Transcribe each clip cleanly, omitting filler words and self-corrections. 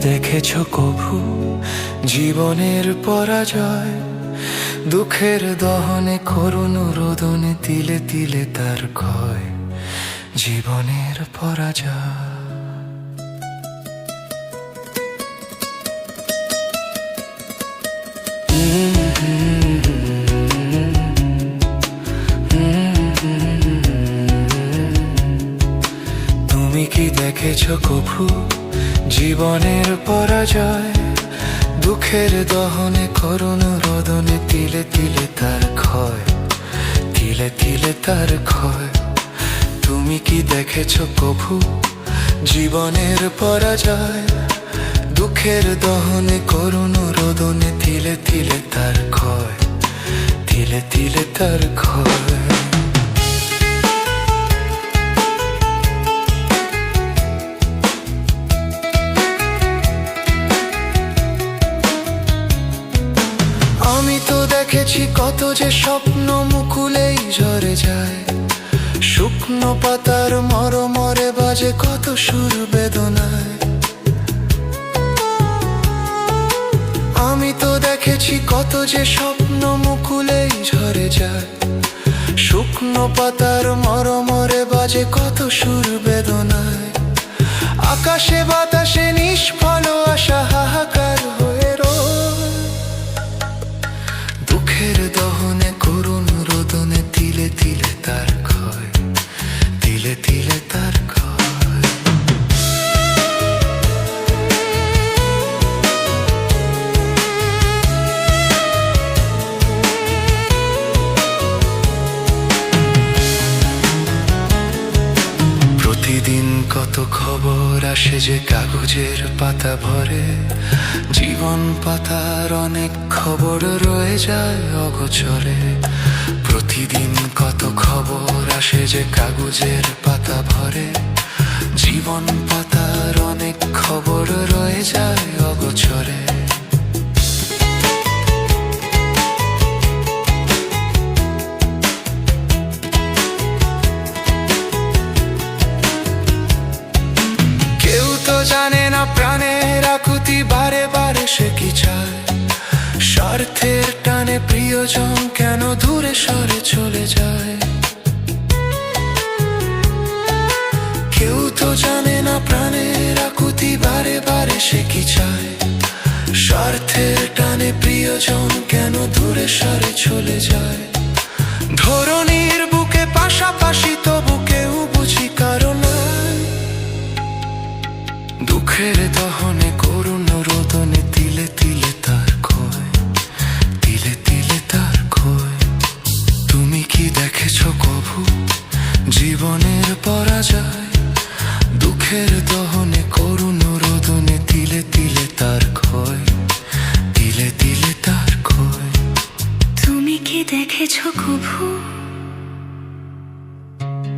দেখেছো কভু জীবনের পরাজয়? দুঃখের দহনে করুণ রোদনে তিলে তিলে তার ক্ষয়, জীবনের পরাজয়। তুমি কি দেখেছো কভু জীবনের পরাজয়? দুঃখের দহনে করুণ রোদনে তিলে তিলে তার ক্ষয়, তিলে তিলে তার ক্ষয়। তুমি কি দেখেছো কভু জীবনের পরাজয়? দুঃখের দহনে করুণ রোদনে তিলে তিলে তার ক্ষয়, তিলে তিলে তার ক্ষয়। আমি তো দেখেছি কত যে স্বপ্ন মুকুলেই ঝরে যায়, শুকনো পাতার মরমরে বাজে কত সুর বেদনায়। আমি তো দেখেছি কত যে স্বপ্ন মুকুলেই ঝরে যায়, শুকনো পাতার মরমরে বাজে কত সুর বেদনায়। আকাশে বাতাসে নিষ্ফল আশা হাহাকার হয়ে রয়, দুঃখের দহনে করুণ রোদনে তিলে তিলে তার ক্ষয়, তিলে তিলে তার ক্ষয়। প্রতিদিন কত খবর আসে যে কাগজের পাতা ভরে, জীবন পাতার অনেক খবর রয়ে যায় অগোচরে। প্রতিদিন কত খবর আসে যে কাগজের পাতা ভরে, জীবন পাতার অনেক খবর রয়ে যায় অগোচরে। জানে না প্রাণের আকুতি বারে বারে সে কি চায়, স্বার্থের টানে প্রিয়জন কেন দূরে সরে চলে যায়। কেউ তো জানে না প্রাণের আকুতি বারে বারে সে কি চায়, স্বার্থের টানে প্রিয়জন কেন দূরে সরে চলে যায়। ধরনীর বুকে পাশাপাশি তবু কেউ বুঝি কারণ দুঃখের দহনে করুণ রোদনে তিলে তিলে তার ক্ষয়, তিলে তিলে তার ক্ষয়। তুমি কি দেখেছো কভু জীবনের পরাজয়? দুঃখের দহনে করুণ রোদনে তিলে তিলে তার ক্ষয়, তিলে তিলে তার ক্ষয়। তুমি কি দেখেছো কভু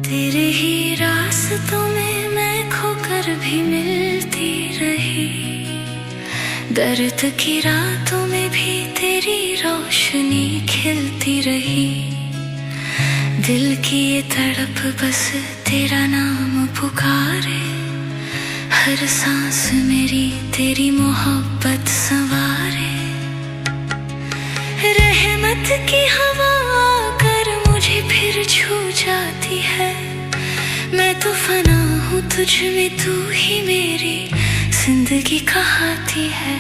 तेरे ही रास्तों में मैं खोकर भी मिलती रही, दर्द की रातों में भी तेरी रोशनी खिलती रही। दिल की ये तड़प बस तेरा नाम पुकारे, हर सांस मेरी तेरी मोहब्बत संवारे। रहमत की हवा आकर मुझे फिर छू जाती है, मैं तो फना हूँ तुझ में, तू ही मेरी जिंदगी कहाती है।